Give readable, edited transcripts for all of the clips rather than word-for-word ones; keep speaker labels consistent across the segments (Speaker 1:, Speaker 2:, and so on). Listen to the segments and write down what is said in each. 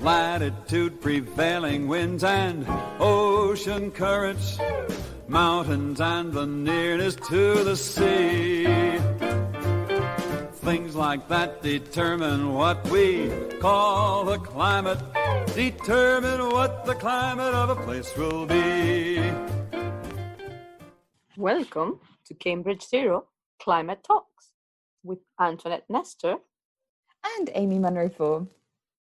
Speaker 1: latitude, prevailing winds and ocean currents, mountains and the nearness to the sea. Things like that determine what we call the climate, determine what the climate of a place will be.
Speaker 2: Welcome to Cambridge Zero Climate Talks with Antoinette Nestor
Speaker 3: and Amy Munro.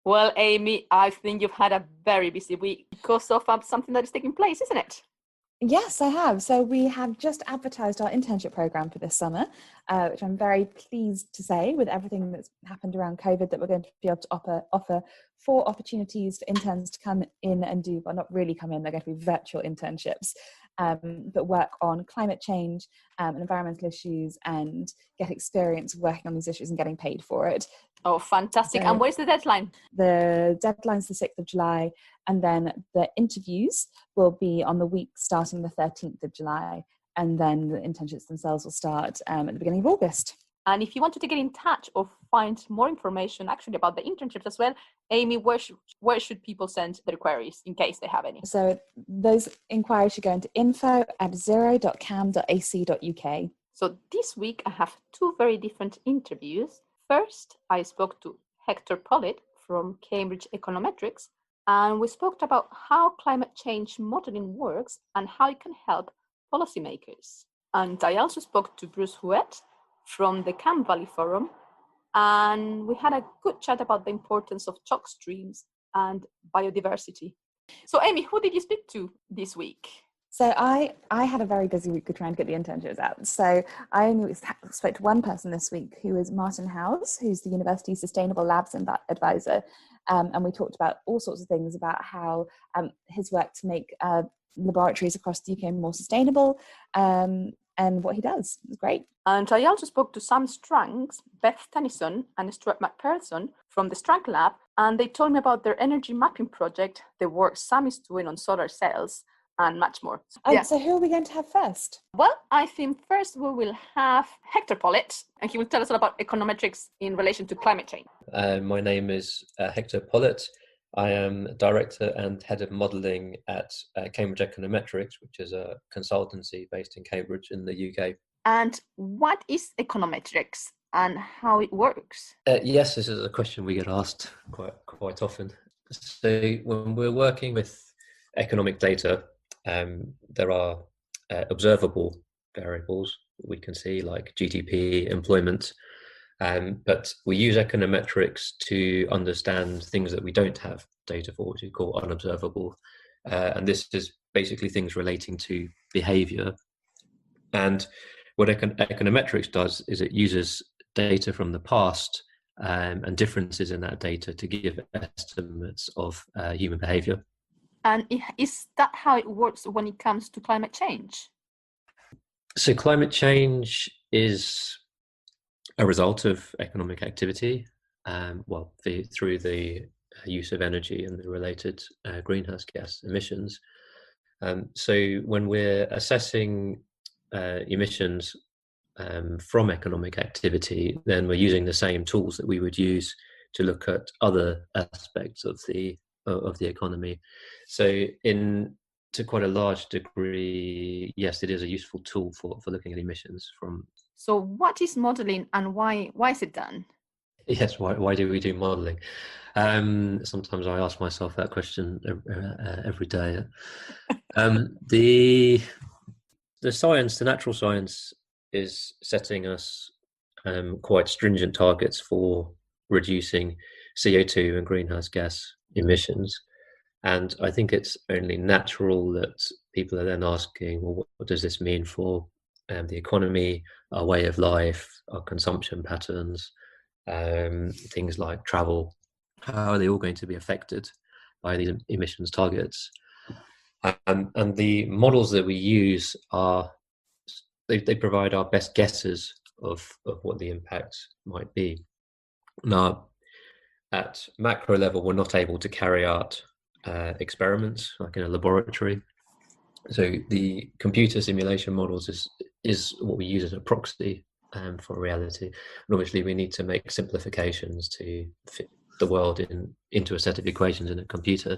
Speaker 2: Well, Amy, I think you've had a very busy week because of something that is taking place, isn't it?
Speaker 3: Yes, I have. So we have just advertised our internship program for this summer, which I'm very pleased to say, with everything that's happened around COVID, that we're going to be able to offer 4 opportunities for interns to come in and do, well, not really come in, they're going to be virtual internships, but work on climate change and environmental issues and get experience working on these issues and getting paid for it.
Speaker 2: Oh, fantastic. So, and where's the deadline?
Speaker 3: The deadline's the 6th of July, and then the interviews will be on the week starting the 13th of July, and then the internships themselves will start at the beginning of August.
Speaker 2: And if you wanted to get in touch or find more information actually about the internships as well, Amy, where should people send their queries in case they have any?
Speaker 3: So those inquiries should go into info@zero.cam.ac.uk.
Speaker 2: So this week I have 2 very different interviews. First, I spoke to Hector Pollitt from Cambridge Econometrics, and we spoke about how climate change modeling works and how it can help policymakers. And I also spoke to Bruce Huett from the Cam Valley Forum, and we had a good chat about the importance of chalk streams and biodiversity. So Amy, who did you speak to this week?
Speaker 3: So I had a very busy week of trying to get the internships out. So I only spoke to one person this week, who is Martin Howes, who's the University Sustainable Labs Advisor. And we talked about all sorts of things about how his work to make laboratories across the UK more sustainable and what he does. It was great.
Speaker 2: And I also spoke to Sam Stranks, Beth Tennyson and Stuart McPherson from the Strank Lab, and they told me about their energy mapping project, the work Sam is doing on solar cells, and much more.
Speaker 3: So who are we going to have first?
Speaker 2: Well, I think first we will have Hector Pollitt, and he will tell us all about econometrics in relation to climate change.
Speaker 4: My name is Hector Pollitt. I am Director and Head of Modelling at Cambridge Econometrics, which is a consultancy based in Cambridge in the UK.
Speaker 2: And what is econometrics and how it works?
Speaker 4: Yes, this is a question we get asked quite often. So when we're working with economic data, there are observable variables we can see, like GDP, employment, but we use econometrics to understand things that we don't have data for, which we call unobservable. And this is basically things relating to behavior. And what econometrics does is it uses data from the past and differences in that data to give estimates of human behavior.
Speaker 2: And is that how it works when it comes to climate change?
Speaker 4: So climate change is a result of economic activity, through the use of energy and the related greenhouse gas emissions. So when we're assessing emissions from economic activity, then we're using the same tools that we would use to look at other aspects of the economy. So to quite a large degree, yes, it is a useful tool for looking at emissions from.
Speaker 2: So what is modelling and why is it done?
Speaker 4: Yes, why do we do modelling? Sometimes I ask myself that question every day. The science, the natural science, is setting us quite stringent targets for reducing CO2 and greenhouse gas emissions. And I think it's only natural that people are then asking, well, what does this mean for the economy, our way of life, our consumption patterns, things like travel? How are they all going to be affected by these emissions targets? And the models that we use they provide our best guesses of what the impact might be. Now, at macro level, we're not able to carry out experiments like in a laboratory. So the computer simulation models is what we use as a proxy for reality. And obviously we need to make simplifications to the world into a set of equations in a computer,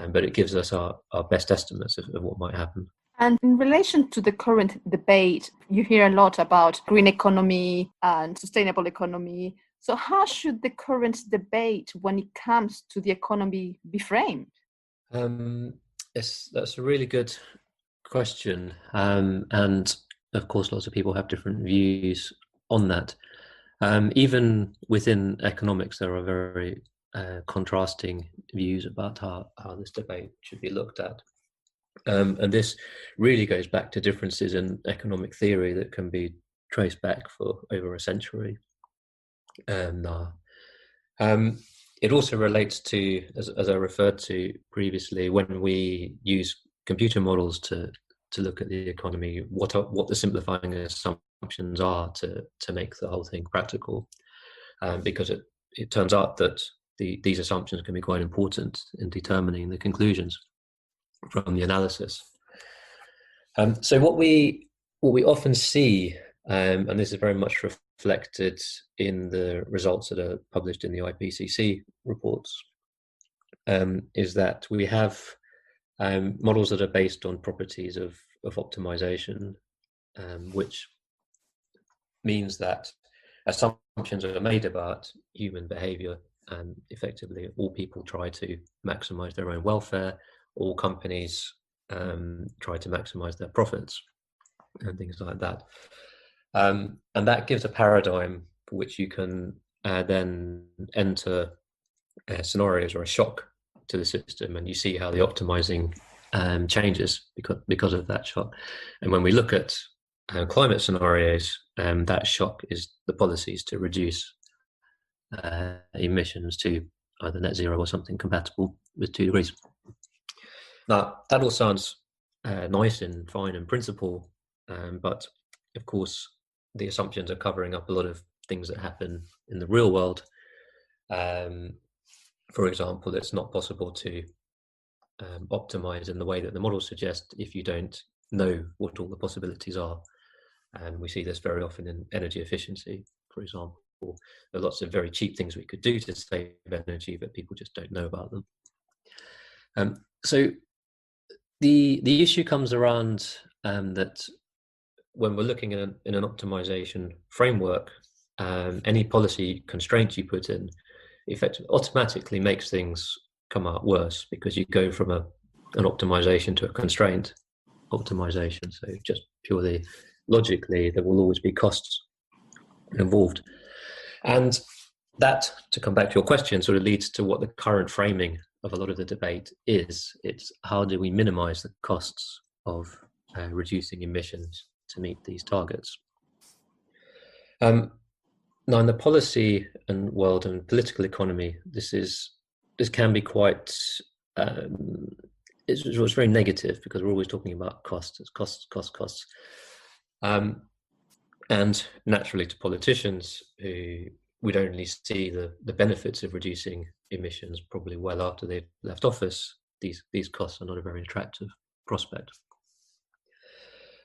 Speaker 4: but it gives us our best estimates of what might happen.
Speaker 2: And in relation to the current debate, you hear a lot about green economy and sustainable economy. So how should the current debate when it comes to the economy be framed?
Speaker 4: That's a really good question. And of course, lots of people have different views on that. Even within economics, there are very contrasting views about how this debate should be looked at. And this really goes back to differences in economic theory that can be traced back for over a century. It also relates to, as I referred to previously, when we use computer models to look at the economy, what the simplifying assumptions are to make the whole thing practical, because it turns out that these assumptions can be quite important in determining the conclusions from the analysis. So what we often see, and this is very much reflected in the results that are published in the IPCC reports, is that we have models that are based on properties of optimization, which means that assumptions are made about human behavior, and effectively all people try to maximize their own welfare, all companies try to maximize their profits and things like that. And that gives a paradigm for which you can then enter scenarios or a shock to the system, and you see how the optimizing changes because of that shock. And when we look at climate scenarios, that shock is the policies to reduce emissions to either net zero or something compatible with 2 degrees. Now, that all sounds nice and fine in principle, but of course, the assumptions are covering up a lot of things that happen in the real world. For example, it's not possible to optimize in the way that the models suggest if you don't know what all the possibilities are. And we see this very often in energy efficiency, for example. There are lots of very cheap things we could do to save energy, but people just don't know about them. So the issue comes around that when we're looking in an optimization framework, any policy constraints you put in effectively automatically makes things come out worse, because you go from an optimization to a constraint optimization. So just purely logically, there will always be costs involved. And that, to come back to your question, sort of leads to what the current framing of a lot of the debate is. It's how do we minimize the costs of reducing emissions to meet these targets? Now, in the policy and world and political economy, this can be quite it's very negative, because we're always talking about costs. It's costs. And naturally, to politicians who would only see the benefits of reducing emissions probably well after they've left office, these costs are not a very attractive prospect.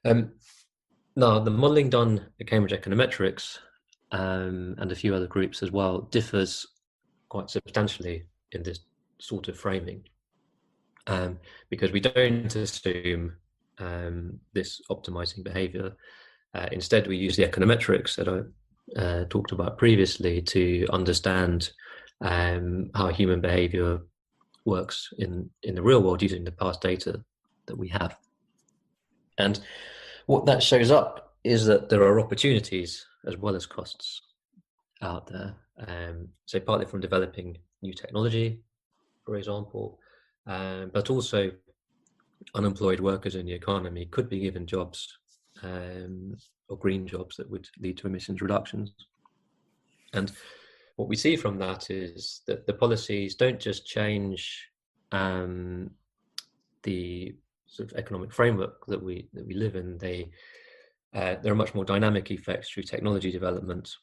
Speaker 4: Now, the modelling done at Cambridge Econometrics and a few other groups as well differs quite substantially in this sort of framing, because we don't assume this optimizing behavior. Instead, we use the econometrics that I talked about previously to understand how human behavior works in the real world using the past data that we have. And what that shows up is that there are opportunities as well as costs out there. So partly from developing new technology, for example, but also unemployed workers in the economy could be given jobs or green jobs that would lead to emissions reductions. And what we see from that is that the policies don't just change the sort of economic framework that we live in. There are much more dynamic effects through technology development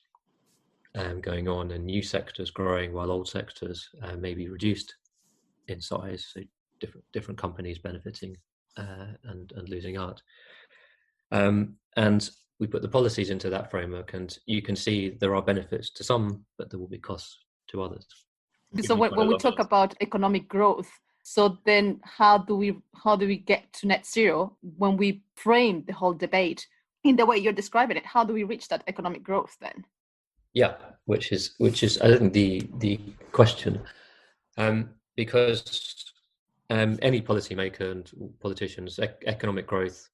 Speaker 4: going on, and new sectors growing while old sectors may be reduced in size. So different companies benefiting and losing out. And we put the policies into that framework, and you can see there are benefits to some, but there will be costs to others.
Speaker 2: So when we talk about economic growth, so then how do we get to net zero when we frame the whole debate in the way you're describing it? How do we reach that economic growth then?
Speaker 4: Yeah, which is I think the question, because any policymaker and politicians, economic growth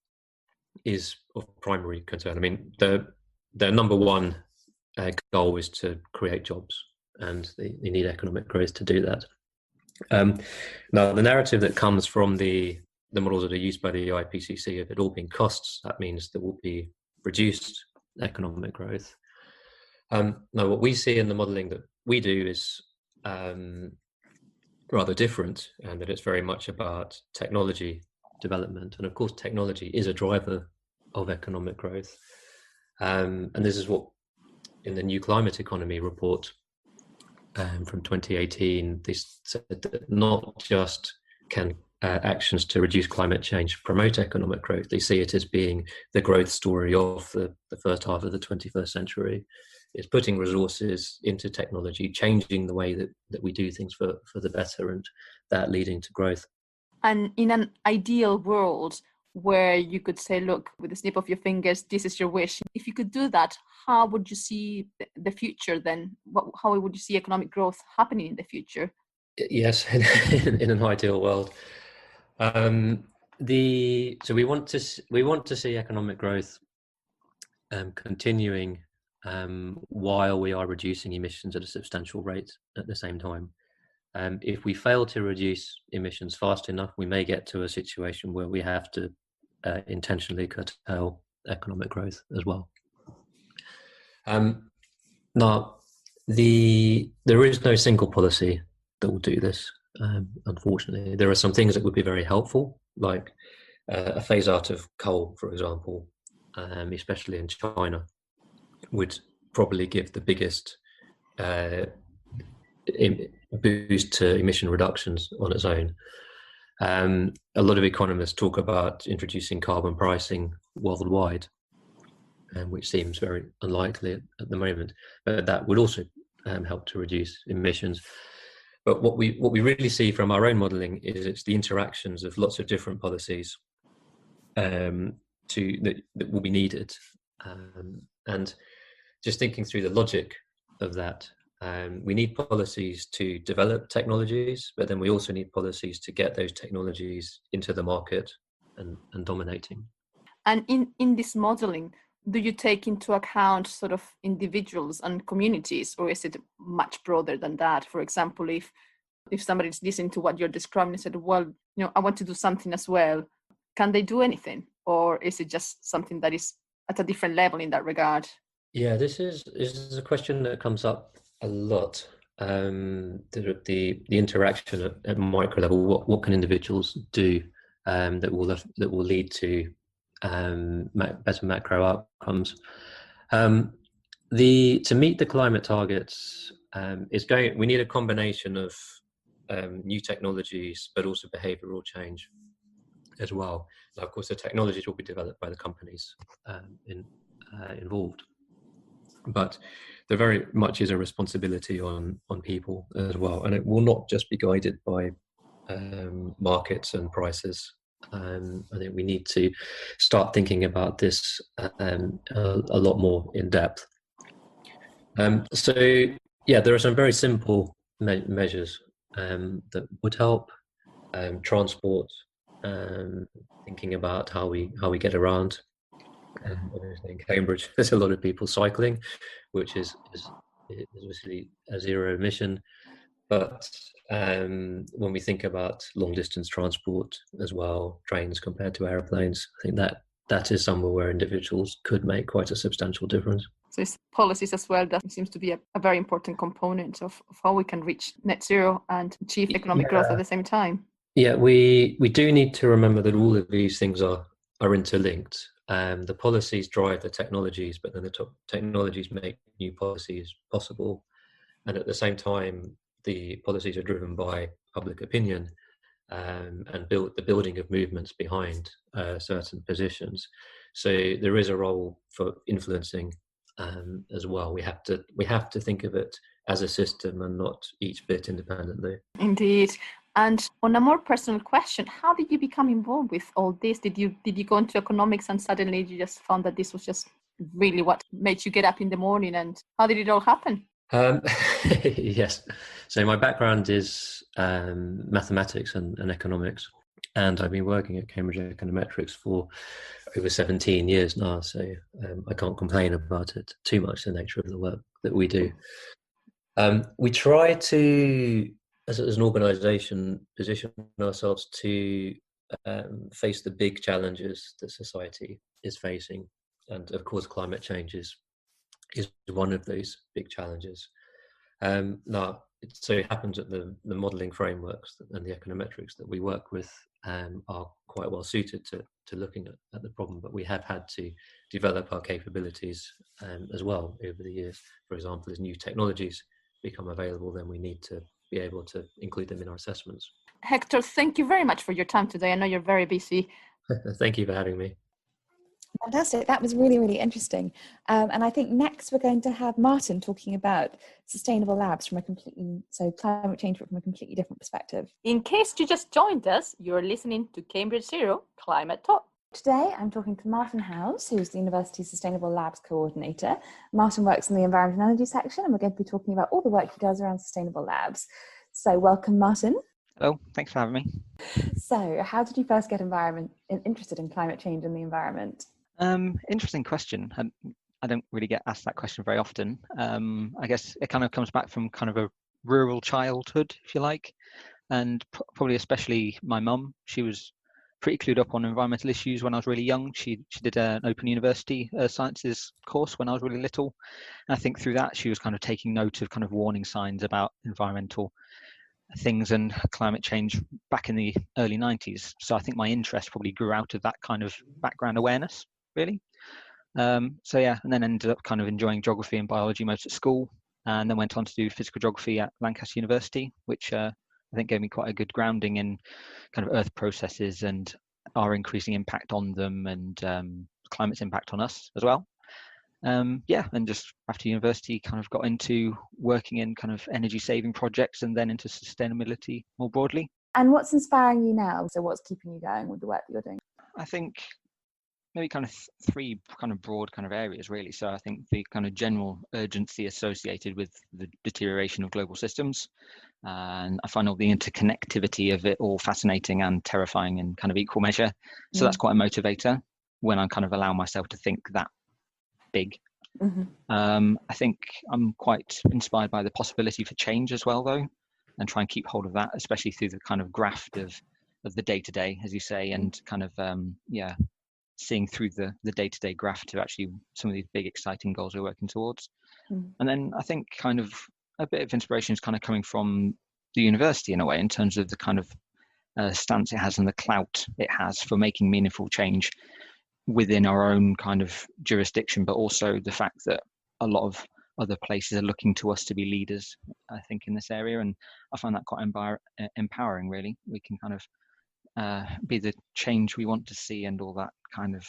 Speaker 4: is of primary concern. I mean, the number one goal is to create jobs, and they need economic growth to do that. Now, the narrative that comes from the models that are used by the IPCC of it all being costs, that means there will be reduced economic growth. Now, what we see in the modelling that we do is rather different, and that it's very much about technology development. And of course, technology is a driver of economic growth. And this is what, in the New Climate Economy report from 2018, they said that not just can actions to reduce climate change promote economic growth, they see it as being the growth story of the first half of the 21st century. It's putting resources into technology, changing the way that we do things for the better, and that leading to growth.
Speaker 2: And in an ideal world where you could say, look, with a snip of your fingers, this is your wish. If you could do that, how would you see the future then? How would you see economic growth happening in the future?
Speaker 4: Yes, in an ideal world. So we want to see economic growth continuing while we are reducing emissions at a substantial rate at the same time. If we fail to reduce emissions fast enough, we may get to a situation where we have to intentionally curtail economic growth as well. Now, there is no single policy that will do this. Unfortunately, there are some things that would be very helpful, like a phase out of coal, for example, especially in China, would probably give the biggest boost to emission reductions on its own. A lot of economists talk about introducing carbon pricing worldwide, which seems very unlikely at the moment, but that would also help to reduce emissions. But what we really see from our own modelling is it's the interactions of lots of different policies that will be needed, and just thinking through the logic of that. We need policies to develop technologies, but then we also need policies to get those technologies into the market and dominating.
Speaker 2: And in this modeling, do you take into account sort of individuals and communities, or is it much broader than that? For example, if somebody's listening to what you're describing and said, well, I want to do something as well, can they do anything? Or is it just something that is at a different level in that regard?
Speaker 4: Yeah, this is a question that comes up a lot. The interaction at micro level. What can individuals do that will lead to better macro outcomes? To meet the climate targets, we need a combination of new technologies, but also behavioural change as well. Now, of course, the technologies will be developed by the companies involved, but there very much is a responsibility on people as well, and it will not just be guided by markets and prices. I think we need to start thinking about this a lot more in depth. So yeah, there are some very simple measures that would help. Transport, thinking about how we get around. Obviously in Cambridge, there's a lot of people cycling, which is obviously a zero emission. But when we think about long distance transport as well, trains compared to airplanes, I think that is somewhere where individuals could make quite a substantial difference.
Speaker 2: So it's policies as well that seems to be a very important component of how we can reach net zero and achieve economic growth at the same time. Yeah,
Speaker 4: we do need to remember that all of these things are interlinked. The policies drive the technologies, but then the technologies make new policies possible. And at the same time, the policies are driven by public opinion and the building of movements behind certain positions. So there is a role for influencing as well. We have to think of it as a system and not each bit independently.
Speaker 2: Indeed. And on a more personal question, how did you become involved with all this? Did you go into economics and suddenly you just found that this was just really what made you get up in the morning? And how did it all happen?
Speaker 4: Yes. So my background is mathematics and economics, and I've been working at Cambridge Econometrics for over 17 years now. So I can't complain about it too much, the nature of the work that we do. We try to, as an organisation, position ourselves to face the big challenges that society is facing, and of course, climate change is one of those big challenges. Now, so it happens that the modelling frameworks and the econometrics that we work with are quite well suited to looking at the problem, but we have had to develop our capabilities as well over the years. For example, as new technologies become available, then we need to be able to include them in our assessments.
Speaker 2: Hector, thank you very much for your time today. I know you're very busy.
Speaker 4: Thank you for having me.
Speaker 3: Fantastic. That was really, really interesting. And I think next we're going to have Martin talking about sustainable labs so climate change from a completely different perspective.
Speaker 2: In case you just joined us, you're listening to Cambridge Zero Climate Talk.
Speaker 3: Today I'm talking to Martin Howes, who's the University's Sustainable Labs Coordinator. Martin works in the Environment and Energy section, and we're going to be talking about all the work he does around sustainable labs. So welcome, Martin.
Speaker 5: Hello, thanks for having me.
Speaker 3: So how did you first get interested in climate change and the environment?
Speaker 5: Interesting question. I don't really get asked that question very often. I guess it kind of comes back from kind of a rural childhood, if you like, and probably especially my mum. She was pretty clued up on environmental issues when I was really young. She did an Open University Sciences course when I was really little. And I think through that she was kind of taking note of kind of warning signs about environmental things and climate change back in the early 90s. So I think my interest probably grew out of that kind of background awareness, really. So yeah, and then ended up kind of enjoying geography and biology most at school, and then went on to do physical geography at Lancaster University, which I think gave me quite a good grounding in kind of earth processes and our increasing impact on them, and climate's impact on us as well. Yeah, and just after university kind of got into working in kind of energy saving projects and then into sustainability more broadly.
Speaker 3: And what's inspiring you now? So what's keeping you going with the work that you're doing?
Speaker 5: I think maybe kind of three kind of broad kind of areas, really. So I think the kind of general urgency associated with the deterioration of global systems. And I find all the interconnectivity of it all fascinating and terrifying in kind of equal measure. So that's quite a motivator when I kind of allow myself to think that big. I think I'm quite inspired by the possibility for change as well, though, and try and keep hold of that, especially through the kind of graft of the day-to-day, as you say, and kind of, seeing through the day-to-day graft to actually some of these big exciting goals we're working towards. And then I think kind of a bit of inspiration is kind of coming from the university in a way, in terms of the kind of stance it has and the clout it has for making meaningful change within our own kind of jurisdiction, but also the fact that a lot of other places are looking to us to be leaders, I think, in this area. And I find that quite empowering, really. We can kind of be the change we want to see, and all that kind of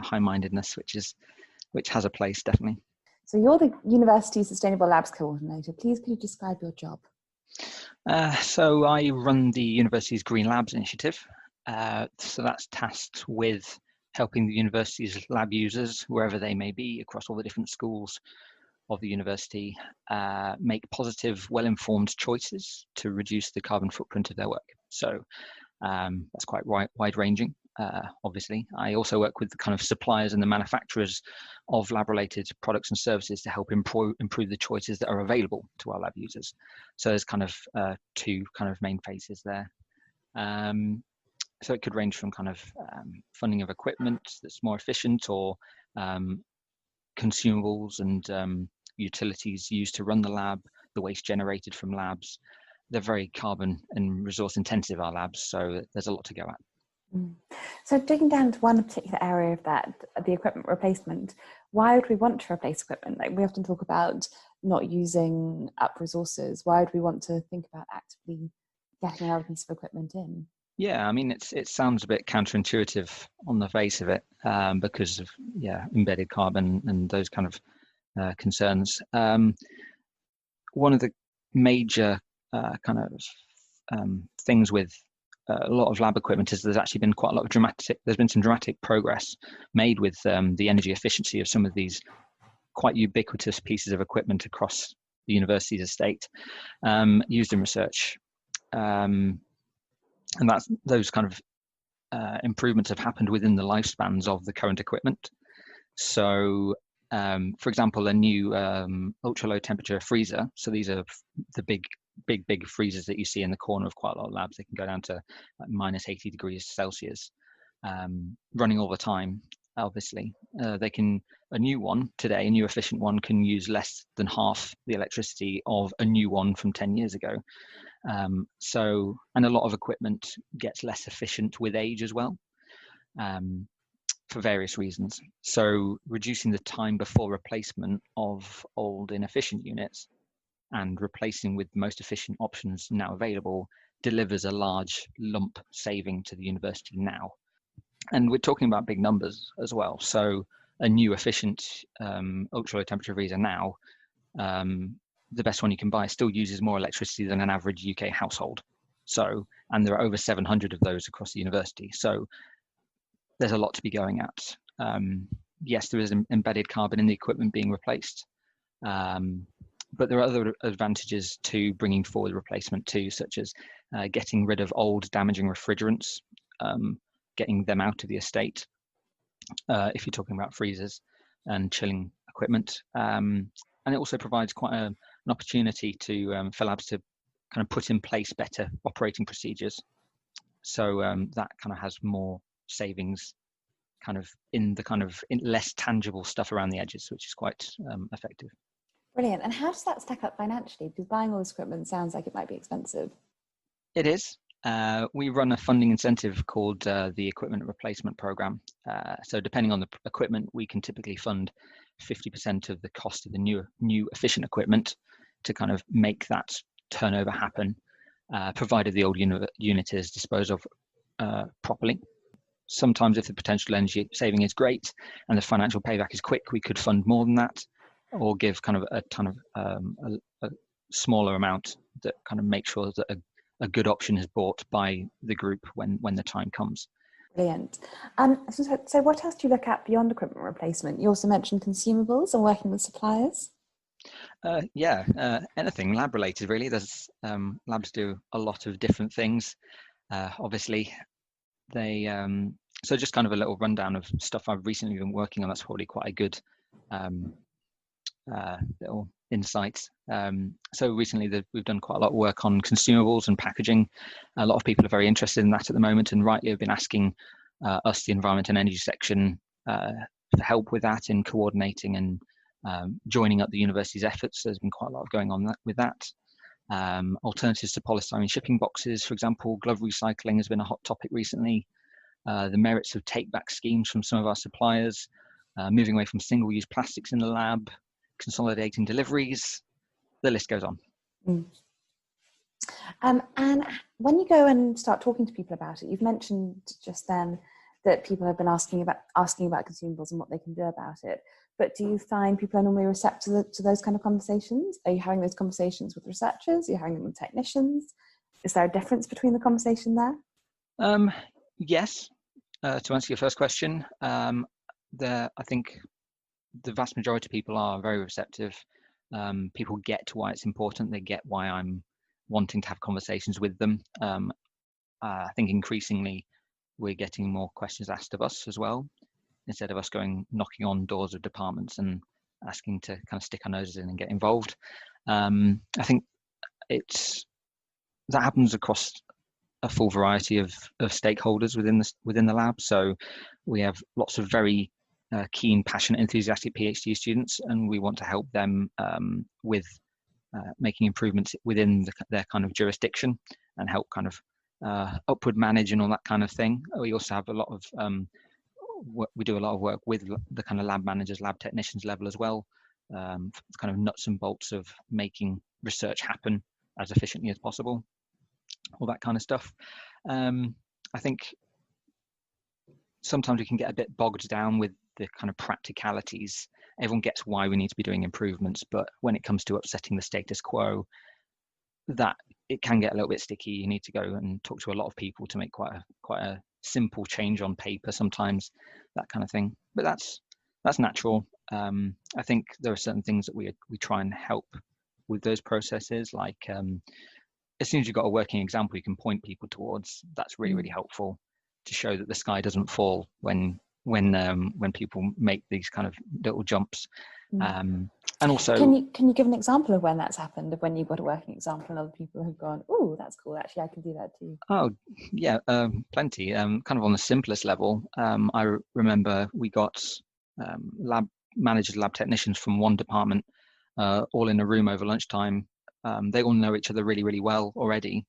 Speaker 5: high-mindedness, which has a place, definitely.
Speaker 3: So you're the University Sustainable Labs Coordinator. Please, could you describe your job?
Speaker 5: So I run the university's Green Labs initiative. So that's tasked with helping the university's lab users, wherever they may be, across all the different schools of the university, make positive, well-informed choices to reduce the carbon footprint of their work. So that's quite wide-ranging, obviously. I also work with the kind of suppliers and the manufacturers of lab-related products and services to help improve the choices that are available to our lab users. So there's kind of two kind of main phases there. So it could range from kind of funding of equipment that's more efficient, or consumables and utilities used to run the lab, the waste generated from labs. They're very carbon and resource intensive, our labs, so there's a lot to go at.
Speaker 3: So digging down to one particular area of that, the equipment replacement, why would we want to replace equipment? Like, we often talk about not using up resources. Why would we want to think about actively getting another piece of equipment in?
Speaker 5: Yeah, I mean, it sounds a bit counterintuitive on the face of it, because of embedded carbon and those kind of concerns. One of the major things with a lot of lab equipment is there's actually been quite a lot of there's been some dramatic progress made with the energy efficiency of some of these quite ubiquitous pieces of equipment across the university's estate, used in research. And those kind of improvements have happened within the lifespans of the current equipment. So, for example, a new ultra low temperature freezer. So these are the big freezers that you see in the corner of quite a lot of labs. They can go down to like minus 80 degrees Celsius, running all the time. Obviously, a new one today, a new efficient one, can use less than half the electricity of a new one from 10 years ago. And a lot of equipment gets less efficient with age as well, for various reasons. So reducing the time before replacement of old inefficient units and replacing with the most efficient options now available delivers a large lump saving to the university now. And we're talking about big numbers as well. So a new efficient ultra low temperature freezer now, the best one you can buy, still uses more electricity than an average UK household. So, and there are over 700 of those across the university. So there's a lot to be going at. Yes, there is embedded carbon in the equipment being replaced, but there are other advantages to bringing forward replacement too, such as getting rid of old damaging refrigerants, getting them out of the estate, if you're talking about freezers and chilling equipment. And it also provides quite an opportunity for labs to kind of put in place better operating procedures. So that kind of has more savings kind of in less tangible stuff around the edges, which is quite effective.
Speaker 3: Brilliant. And how does that stack up financially? Because buying all this equipment sounds like it might be expensive.
Speaker 5: It is. We run a funding incentive called the Equipment Replacement Program. So depending on the equipment, we can typically fund 50% of the cost of the new efficient equipment to kind of make that turnover happen, provided the old unit is disposed of properly. Sometimes if the potential energy saving is great and the financial payback is quick, we could fund more than that, or give kind of a ton of a smaller amount that kind of makes sure that a good option is bought by the group when the time comes.
Speaker 3: Brilliant. So what else do you look at beyond equipment replacement? You also mentioned consumables and working with suppliers. Anything lab related really. There's labs do a lot of different things. Obviously, they so just kind of a little rundown of stuff I've recently been working on. That's probably quite a good little insight. So recently we've done quite a lot of work on consumables and packaging. A lot of people are very interested in that at the moment, and rightly have been asking us, the Environment and Energy section, for help with that in coordinating and joining up the university's efforts. There's been quite a lot of going on with that. Alternatives to polystyrene shipping boxes, for example, glove recycling has been a hot topic recently. The merits of take-back schemes from some of our suppliers, moving away from single-use plastics in the lab, consolidating deliveries, the list goes on. And when you go and start talking to people about it, you've mentioned just then that people have been asking about consumables and what they can do about it. But do you find people are normally receptive to those kind of conversations? Are you having those conversations with researchers? Are you having them with technicians? Is there a difference between the conversation there?
Speaker 5: Yes. To answer your first question, I think the vast majority of people are very receptive. People get why it's important. They get why I'm wanting to have conversations with them. I think increasingly we're getting more questions asked of us as well, instead of us going knocking on doors of departments and asking to kind of stick our noses in and get involved. I think that happens across a full variety of stakeholders within the lab. So we have lots of very keen, passionate, enthusiastic PhD students, and we want to help them with making improvements within their kind of jurisdiction and help kind of upward manage and all that kind of thing. We also have a lot of we do a lot of work with the kind of lab managers, lab technicians level as well, kind of nuts and bolts of making research happen as efficiently as possible, all that kind of stuff. I think sometimes we can get a bit bogged down with the kind of practicalities. Everyone gets why we need to be doing improvements, but when it comes to upsetting the status quo, that it can get a little bit sticky. You need to go and talk to a lot of people to make quite a simple change on paper sometimes, that kind of thing. But that's natural. I think there are certain things that we try and help with those processes, like as soon as you've got a working example you can point people towards, that's really helpful to show that the sky doesn't fall when people make these kind of little jumps. And also,
Speaker 3: can you give an example of when that's happened, of when you've got a working example and other people have gone, oh, that's cool, actually I can do that too?
Speaker 5: Oh yeah, plenty. Kind of on the simplest level, I remember we got lab managers, lab technicians from one department all in a room over lunchtime. They all know each other really well already,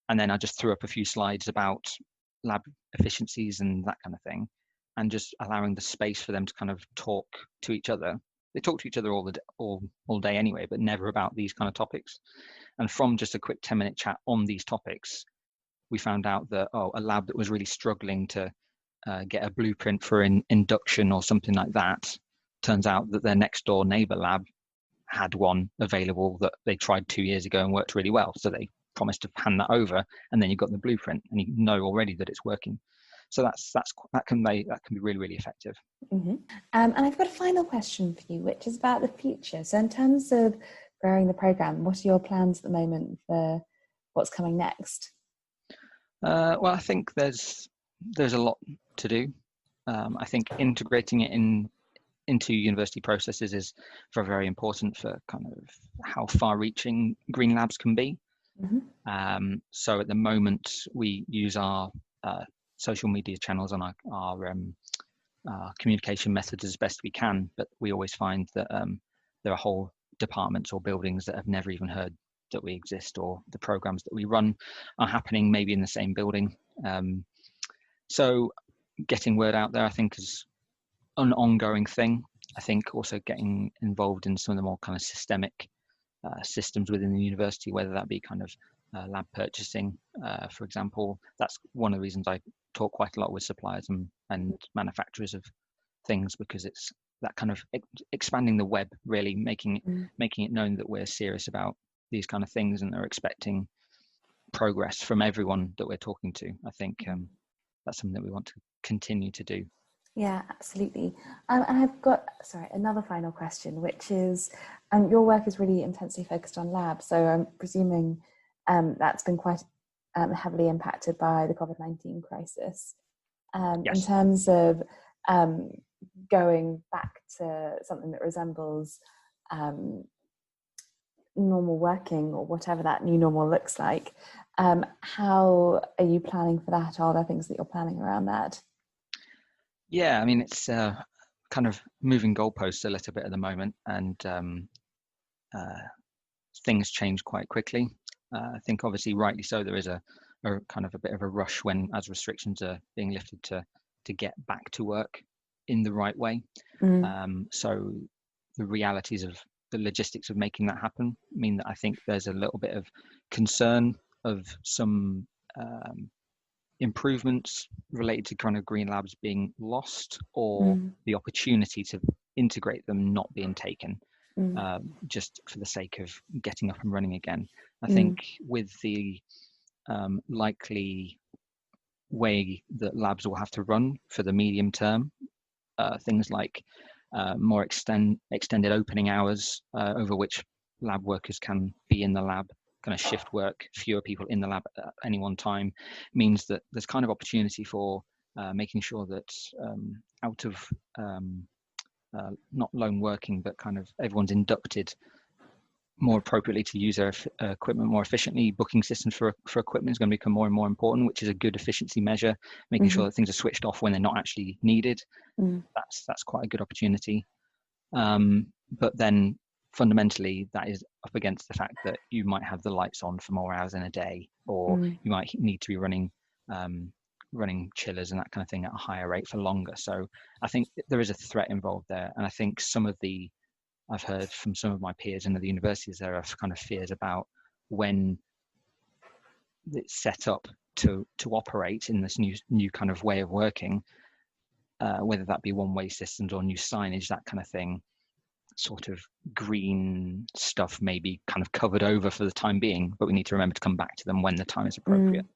Speaker 5: and then I just threw up a few slides about lab efficiencies and that kind of thing, and just allowing the space for them to kind of talk to each other. They talk to each other all day anyway, but never about these kind of topics. And from just a quick 10-minute chat on these topics, we found out that a lab that was really struggling to get a blueprint for induction or something like that, turns out that their next door neighbor lab had one available that they tried 2 years ago and worked really well. So they promised to hand that over, and then you've got the blueprint and you know already that it's working. So that can be really effective.
Speaker 3: And I've got a final question for you, which is about the future. So in terms of growing the program, what are your plans at the moment for what's coming next?
Speaker 5: Well, I think there's a lot to do. I think integrating it into university processes is very important for kind of how far-reaching green labs can be. So at the moment, we use our social media channels and our communication methods as best we can, but we always find that there are whole departments or buildings that have never even heard that we exist, or the programs that we run are happening maybe in the same building. So getting word out there, I think, is an ongoing thing. I think also getting involved in some of the more kind of systemic systems within the university, whether that be kind of lab purchasing, for example. That's one of the reasons I talk quite a lot with suppliers and manufacturers of things, because it's that kind of expanding the web, really making it known that we're serious about these kind of things and are expecting progress from everyone that we're talking to. I think that's something that we want to continue to do.
Speaker 3: Yeah, absolutely. And I've got, another final question, which is, your work is really intensely focused on labs. So I'm presuming that's been quite heavily impacted by the COVID-19 crisis.
Speaker 5: Yes.
Speaker 3: In terms of going back to something that resembles normal working, or whatever that new normal looks like, how are you planning for that? Are there things that you're planning around that?
Speaker 5: Yeah, I mean, it's kind of moving goalposts a little bit at the moment, and things change quite quickly. I think obviously rightly so, there is a kind of a bit of a rush as restrictions are being lifted to get back to work in the right way. So the realities of the logistics of making that happen mean that I think there's a little bit of concern of some improvements related to kind of green labs being lost, or the opportunity to integrate them not being taken, just for the sake of getting up and running again. I think with the likely way that labs will have to run for the medium term, things like more extended opening hours over which lab workers can be in the lab, kind of shift work, fewer people in the lab at any one time, means that there's kind of opportunity for making sure that out of not lone working, but kind of everyone's inducted more appropriately to use their equipment more efficiently. Booking systems for equipment is going to become more and more important, which is a good efficiency measure, making sure that things are switched off when they're not actually needed. That's quite a good opportunity. But then fundamentally, that is up against the fact that you might have the lights on for more hours in a day, or you might need to be running chillers and that kind of thing at a higher rate for longer. So I think there is a threat involved there, and I think I've heard from some of my peers in the universities, there are kind of fears about when it's set up to operate in this new kind of way of working, whether that be one-way systems or new signage, that kind of thing, sort of green stuff may be kind of covered over for the time being, but we need to remember to come back to them when the time is appropriate.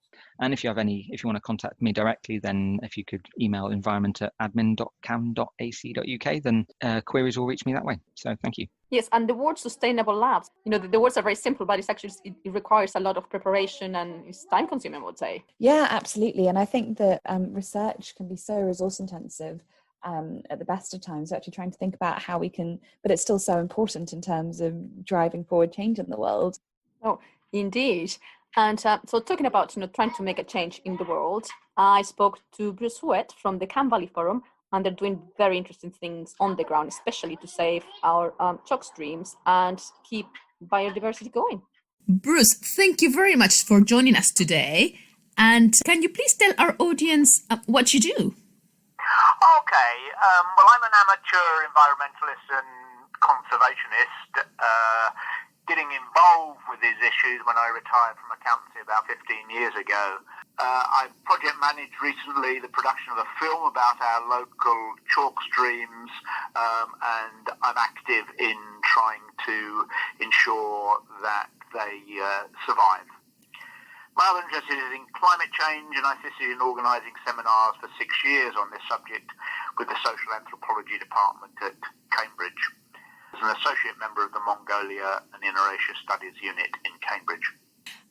Speaker 5: And if you want to contact me directly, then if you could email environment@admin.cam.ac.uk, then queries will reach me that way. So thank you.
Speaker 2: Yes, and the word sustainable labs, the words are very simple, but it's actually, it requires a lot of preparation and it's time consuming, I would say.
Speaker 3: Yeah, absolutely. And I think that research can be so resource intensive at the best of times, actually trying to think about how we can, but it's still so important in terms of driving forward change in the world.
Speaker 2: Oh, indeed. And so talking about, trying to make a change in the world, I spoke to Bruce Huett from the Cam Valley Forum, and they're doing very interesting things on the ground, especially to save our chalk streams and keep biodiversity going.
Speaker 6: Bruce, thank you very much for joining us today. And can you please tell our audience what you do?
Speaker 7: Okay, well, I'm an amateur environmentalist and conservationist, getting involved with these issues when I retired from accountancy about 15 years ago. I've project managed recently the production of a film about our local chalk streams, and I'm active in trying to ensure that they survive. My other interest is in climate change, and I assisted in organising seminars for 6 years on this subject with the Social Anthropology Department at Cambridge. As an associate member of the Mongolia and Inner-Asia Studies Unit in Cambridge.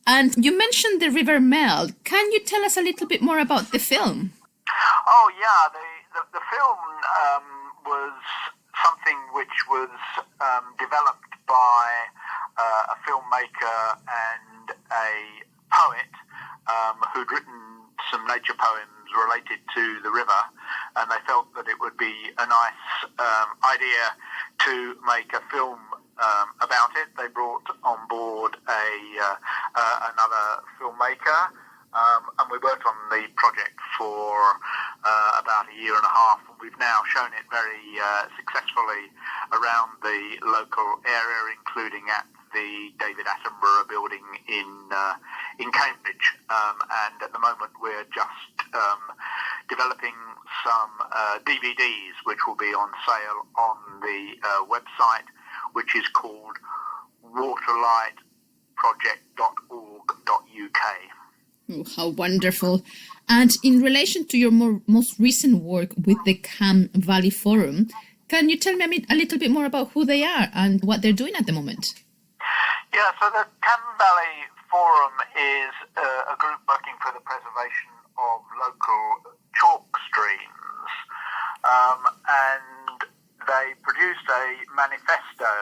Speaker 6: And you mentioned the River Meld. Can you tell us a little bit more about the film?
Speaker 7: Oh, yeah. The film was something which was developed by a filmmaker and a poet who'd written some nature poems related to the river, and they felt that it would be a nice idea to make a film about it. They brought on board another filmmaker, and we worked on the project for about a year and a half, and we've now shown it very successfully around the local area, including at the David Attenborough building in Cambridge, and at the moment we're just developing some DVDs which will be on sale on the website, which is called waterlightproject.org.uk.
Speaker 6: Oh, how wonderful. And in relation to your most recent work with the Cam Valley Forum, can you tell me a little bit more about who they are and what they're doing at the moment?
Speaker 7: Yeah, so the Cam Valley Forum is a group working for the preservation of local chalk streams, and they produced a manifesto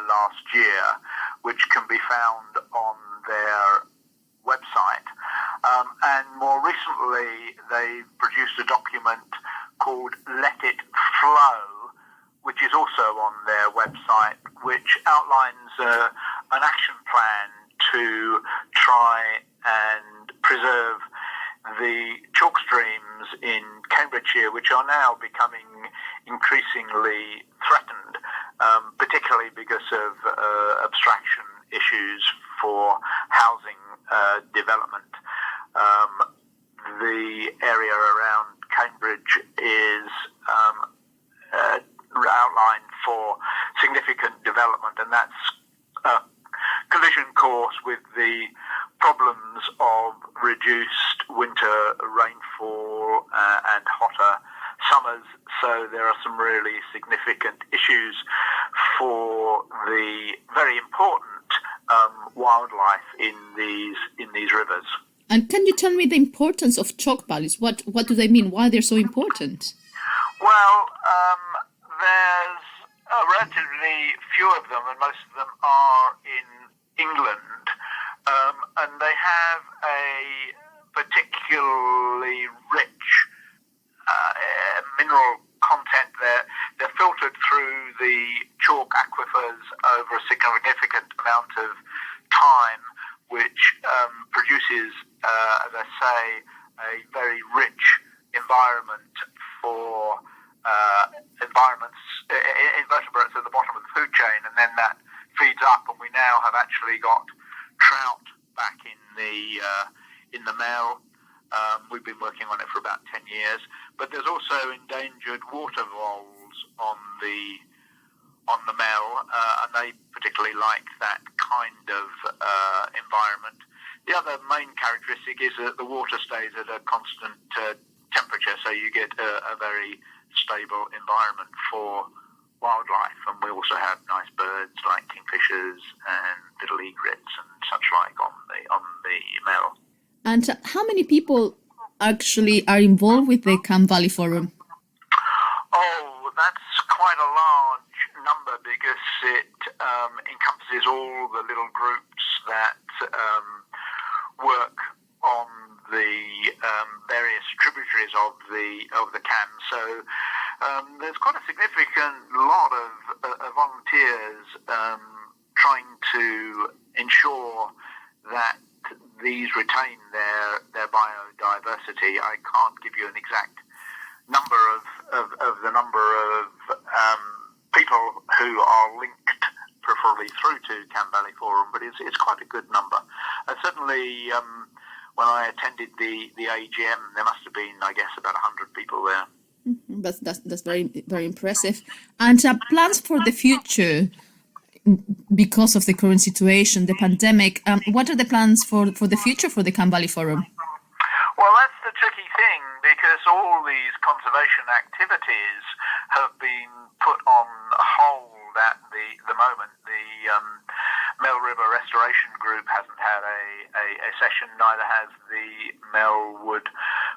Speaker 7: last year, which can be found on their website. And more recently, they produced a document called Let It Flow, which is also on their website, which outlines an action plan to try and preserve the chalk streams in Cambridgeshire, which are now becoming increasingly threatened, particularly because of abstraction issues for housing development. The area around Cambridge is outlined for significant development, and that's a collision course with the problems of reduced winter rainfall and hotter summers. So there are some really significant issues for the very important wildlife in these rivers.
Speaker 6: And can you tell me the importance of chalk valleys? What do they mean? Why they're so important?
Speaker 7: Well, there's relatively few of them, and most of them are in England, and they have a particularly rich mineral content. They're filtered through the chalk aquifers over a significant amount of time, which produces, as I say, a very rich environment for invertebrates at the bottom of the food chain, and then that feeds up, and we now have actually got trout back in the in the Mel. We've been working on it for about 10 years. But there's also endangered water voles on the Mel, and they particularly like that kind of environment. The other main characteristic is that the water stays at a constant temperature, so you get a very stable environment for wildlife. And we also have nice birds like kingfishers and little egrets and such like on the Mel.
Speaker 6: And how many people actually are involved with the Cam Valley Forum?
Speaker 7: Oh, that's quite a large number because it encompasses all the little groups that work on the various tributaries of the Cam. So there's quite a significant lot of volunteers trying to ensure that these retain their biodiversity. I can't give you an exact number of the number of people who are linked preferably through to Cam Valley Forum, but it's quite a good number. Certainly, when I attended the AGM, there must have been, I guess, about 100 people there.
Speaker 6: That's very, very impressive. And plans for the future, because of the current situation, the pandemic, what are the plans for the future for the Cam Valley Forum?
Speaker 7: Well, that's the tricky thing, because all these conservation activities have been put on hold at the moment. The Mel River Restoration Group hasn't had a session, neither has the Melwood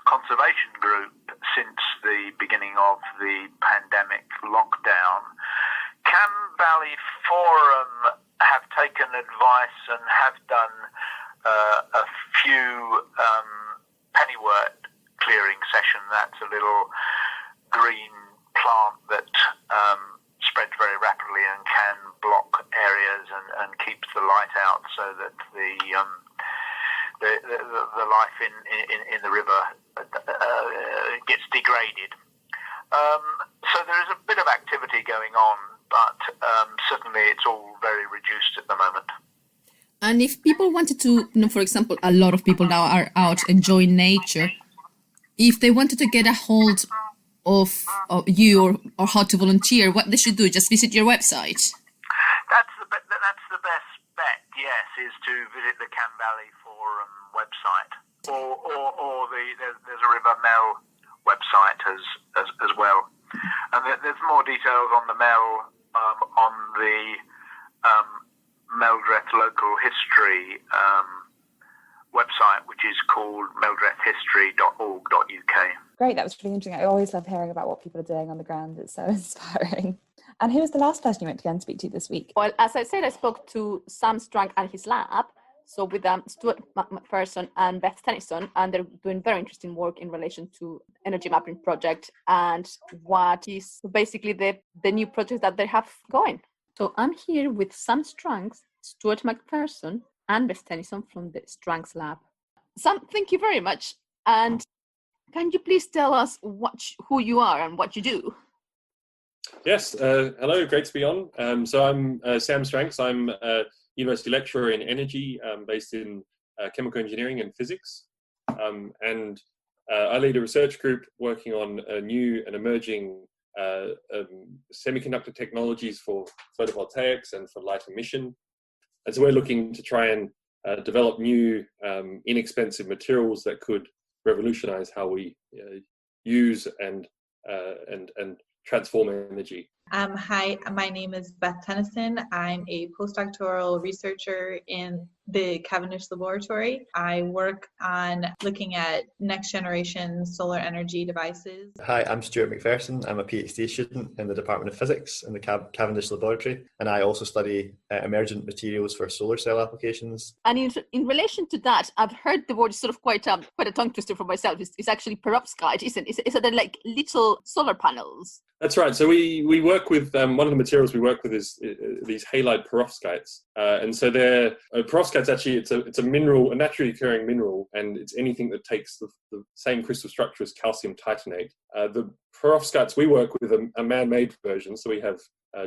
Speaker 7: Conservation Group since the beginning of the pandemic lockdown. Cam Valley Forum have taken advice and have done a few pennywort clearing session. That's a little green plant that spreads very rapidly and can block areas and keeps the light out, so that the life in the river gets degraded. So there is a bit of activity going on, but certainly it's all very reduced at the moment.
Speaker 6: And if people wanted to, for example, a lot of people now are out enjoying nature. If they wanted to get a hold of you or how to volunteer, what they should do, just visit your website?
Speaker 7: That's the best bet, yes, is to visit the Cam Valley Forum website, or there's a River Mel website as well. And there's more details on the Mel on the Meldreth Local History website, which is called meldrethhistory.org.uk.
Speaker 3: Great, that was really interesting. I always love hearing about what people are doing on the ground. It's so inspiring. And who was the last person you went to go and speak to this week?
Speaker 2: Well, as I said, I spoke to Sam Strang and his lab, so with Stuart McPherson and Beth Tennyson, and they're doing very interesting work in relation to energy mapping project and what is basically the new project that they have going. So I'm here with Sam Strang, Stuart McPherson, and Beth Tennyson from the Strang's lab. Sam, thank you very much. And can you please tell us who you are and what you do?
Speaker 8: Yes, hello, great to be on. So I'm Sam Stranks. I'm a university lecturer in energy based in chemical engineering and physics. And I lead a research group working on new and emerging semiconductor technologies for photovoltaics and for light emission. And so we're looking to try and develop new inexpensive materials that could revolutionize how we use and transform energy.
Speaker 9: Hi, my name is Beth Tennyson. I'm a postdoctoral researcher in the Cavendish Laboratory. I work on looking at next generation solar energy devices.
Speaker 10: Hi, I'm Stuart McPherson. I'm a PhD student in the Department of Physics in the Cavendish Laboratory, and I also study emergent materials for solar cell applications.
Speaker 2: And in relation to that, I've heard the word is sort of quite a tongue twister for myself. It's actually perovskite, isn't it? Is it like little solar panels?
Speaker 8: That's right. So we work with, one of the materials we work with is these Halide Perovskites. And so they're, perovskites actually, it's a mineral, a naturally occurring mineral, and it's anything that takes the same crystal structure as calcium titanate. The perovskites we work with are man-made versions, so we have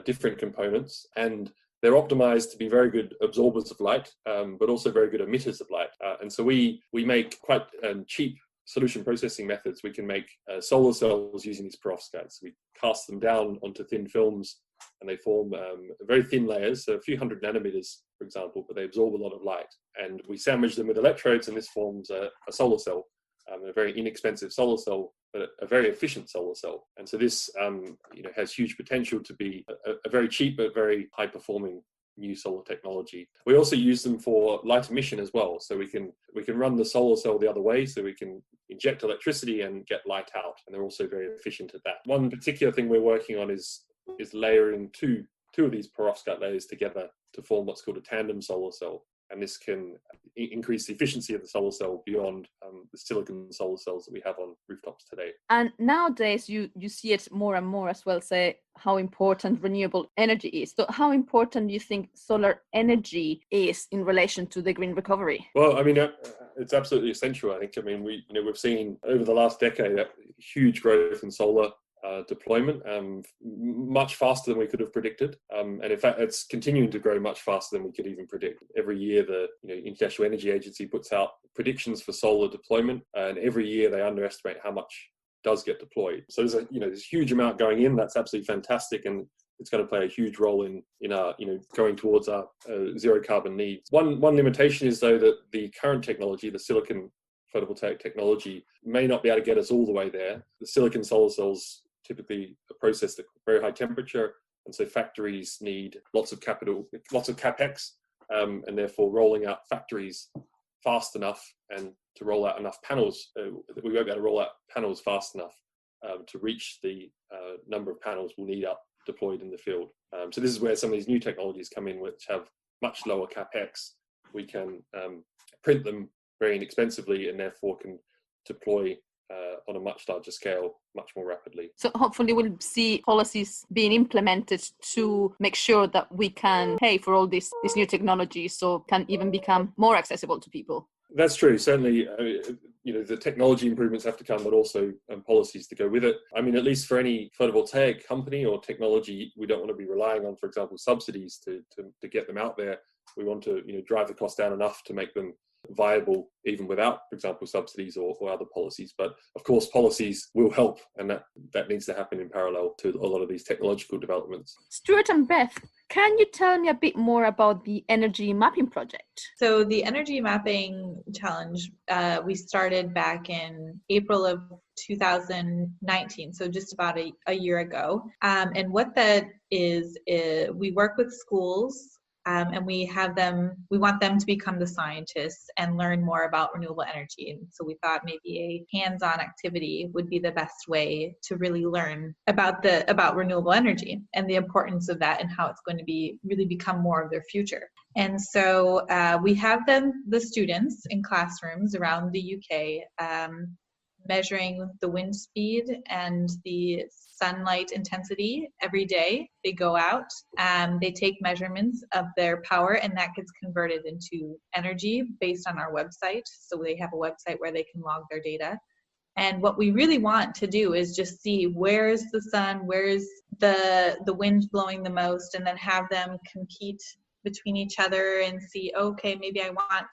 Speaker 8: different components, and they're optimized to be very good absorbers of light, but also very good emitters of light. And so we make quite cheap solution processing methods. We can make solar cells using these perovskites. We cast them down onto thin films, and they form very thin layers, so a few hundred nanometers, for example, but they absorb a lot of light. And we sandwich them with electrodes, and this forms a solar cell, a very inexpensive solar cell, but a very efficient solar cell. And so this has huge potential to be a very cheap but very high-performing new solar technology. We also use them for light emission as well. So we can run the solar cell the other way, so we can inject electricity and get light out. And they're also very efficient at that. One particular thing we're working on is layering two of these perovskite layers together to form what's called a tandem solar cell. And this can increase the efficiency of the solar cell beyond the silicon solar cells that we have on rooftops today.
Speaker 2: And nowadays, you see it more and more as well, say how important renewable energy is. So how important do you think solar energy is in relation to the green recovery?
Speaker 8: Well, I mean, it's absolutely essential, I think. I mean, we've seen over the last decade that huge growth in solar deployment, much faster than we could have predicted, and in fact it's continuing to grow much faster than we could even predict. Every year the International Energy Agency puts out predictions for solar deployment, and every year they underestimate how much does get deployed. So there's a huge amount going in. That's absolutely fantastic, and it's going to play a huge role in our going towards our zero carbon needs. One limitation is though that the current technology, the silicon photovoltaic technology, may not be able to get us all the way there. The silicon solar cells typically are processed at very high temperature, and so factories need lots of capital, lots of capex, and therefore rolling out factories fast enough and to roll out enough panels, we won't be able to roll out panels fast enough to reach the number of panels we'll need up deployed in the field. So this is where some of these new technologies come in, which have much lower capex. We can print them very inexpensively and therefore can deploy on a much larger scale, much more rapidly.
Speaker 2: So hopefully we'll see policies being implemented to make sure that we can pay for all this new technology, so can even become more accessible to people.
Speaker 8: That's true. Certainly, the technology improvements have to come, but also policies to go with it. I mean, at least for any photovoltaic company or technology, we don't want to be relying on, for example, subsidies to get them out there. We want to drive the cost down enough to make them viable even without, for example, subsidies or other policies. But of course, policies will help, and that needs to happen in parallel to a lot of these technological developments.
Speaker 2: Stuart and Beth, can you tell me a bit more about the energy mapping project?
Speaker 9: So the energy mapping challenge, we started back in April of 2019, so just about a year ago. And what that is we work with schools, and we want them to become the scientists and learn more about renewable energy. And so we thought maybe a hands-on activity would be the best way to really learn about renewable energy and the importance of that and how it's going to really become more of their future. And so we have the students in classrooms around the UK measuring the wind speed and the sunlight intensity every day. They go out, they take measurements of their power, and that gets converted into energy based on our website. So they have a website where they can log their data. And what we really want to do is just see where's the sun, where's the wind blowing the most, and then have them compete between each other and see, okay, maybe I want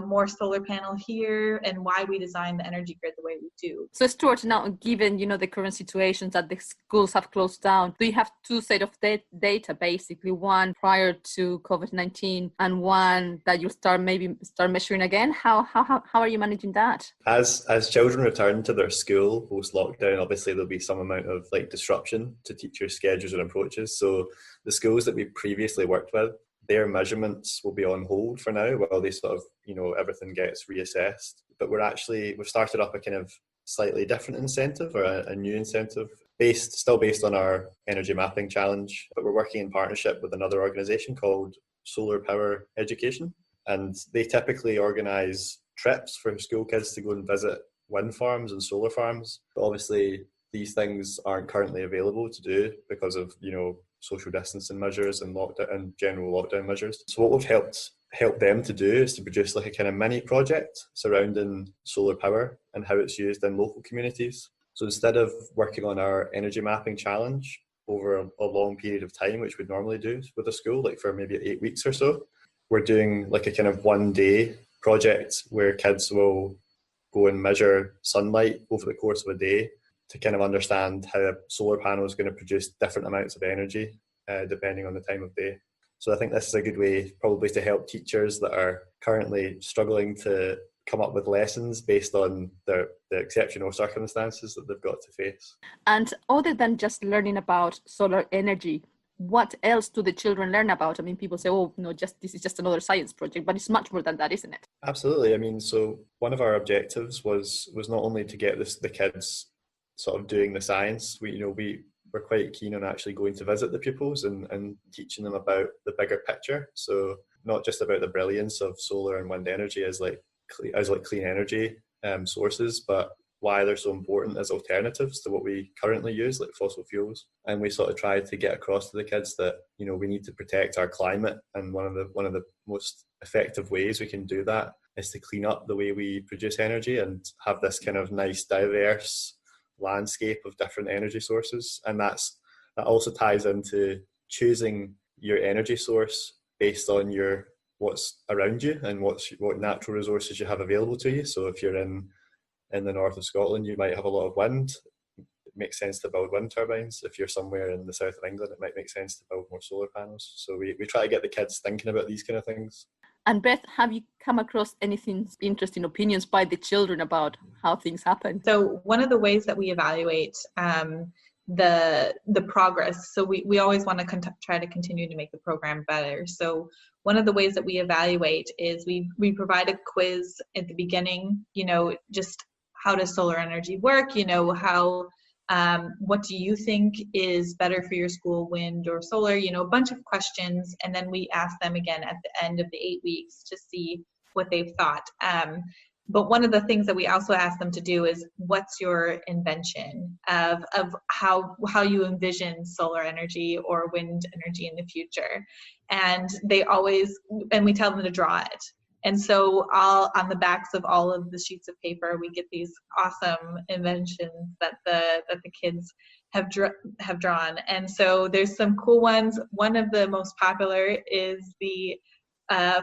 Speaker 9: more solar panel here, and why we design the energy grid the way we do.
Speaker 2: So Stuart, now given the current situations that the schools have closed down, do you have two sets of data, basically one prior to COVID-19 and one that you'll start measuring again? How are you managing that?
Speaker 10: As children return to their school post lockdown, obviously there'll be some amount of disruption to teachers' schedules and approaches. So the schools that we previously worked with, their measurements will be on hold for now while they sort of, everything gets reassessed. But we've started up a kind of slightly different incentive, or a new incentive, still based on our energy mapping challenge. But we're working in partnership with another organisation called Solar Power Education. And they typically organise trips for school kids to go and visit wind farms and solar farms. But obviously these things aren't currently available to do because of, social distancing measures and lockdown and general lockdown measures. So what we've helped them to do is to produce like a kind of mini project surrounding solar power and how it's used in local communities. So instead of working on our energy mapping challenge, over a long period of time, which we'd normally do with a school, like for maybe 8 weeks or so. We're doing like a kind of 1-day project where kids will go and measure sunlight over the course of a day to kind of understand how a solar panel is going to produce different amounts of energy depending on the time of day. So I think this is a good way probably to help teachers that are currently struggling to come up with lessons based on the exceptional circumstances that they've got to face.
Speaker 2: And other than just learning about solar energy, what else do the children learn about? I mean, people say, oh, no, this is just another science project, but it's much more than that, isn't it?
Speaker 10: Absolutely. I mean, so one of our objectives was not only to get the kids sort of doing the science. We're quite keen on actually going to visit the pupils and teaching them about the bigger picture. So not just about the brilliance of solar and wind energy as clean energy sources, but why they're so important as alternatives to what we currently use, like fossil fuels. And we sort of try to get across to the kids that, you know, we need to protect our climate, and one of the most effective ways we can do that is to clean up the way we produce energy and have this kind of nice diverse landscape of different energy sources. And that also ties into choosing your energy source based on what's around you and what natural resources you have available to you. So if you're in the north of Scotland, you might have a lot of wind. It makes sense to build wind turbines. If you're somewhere in the south of England, it might make sense to build more solar panels. So we try to get the kids thinking about these kind of things.
Speaker 2: And Beth, have you come across anything interesting opinions by the children about how things happen?
Speaker 9: So one of the ways that we evaluate the progress, so we always want to try to continue to make the program better. So one of the ways that we evaluate is we provide a quiz at the beginning, you know, just how does solar energy work, you know, what do you think is better for your school, wind or solar, you know, a bunch of questions. And then we ask them again at the end of the 8 weeks to see what they've thought. But one of the things that we also ask them to do is, what's your invention of how you envision solar energy or wind energy in the future? And we tell them to draw it. And so on the backs of all of the sheets of paper, we get these awesome inventions that the kids have drawn. And so there's some cool ones. One of the most popular is the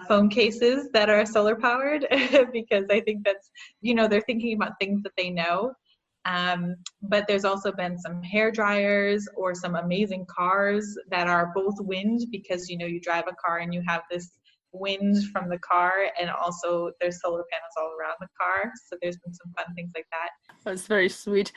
Speaker 9: phone cases that are solar powered, because I think that's, you know, they're thinking about things that they know. But there's also been some hair dryers or some amazing cars that are both wind, because, you know, you drive a car and you have this wind from the car, and also there's solar panels all around the car. So there's been some fun things like that.
Speaker 2: That's very sweet.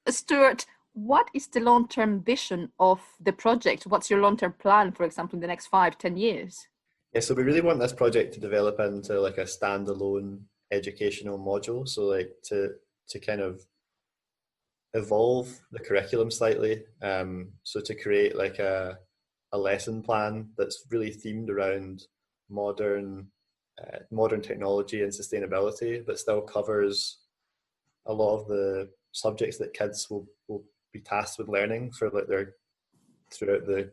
Speaker 2: Stuart, what is the long-term vision of the project? What's your long-term plan, for example, in the next 5-10 years?
Speaker 10: Yeah, so we really want this project to develop into like a standalone educational module. So like to kind of evolve the curriculum slightly. So to create like a lesson plan that's really themed around modern technology and sustainability, that still covers a lot of the subjects that kids will be tasked with learning for like throughout the,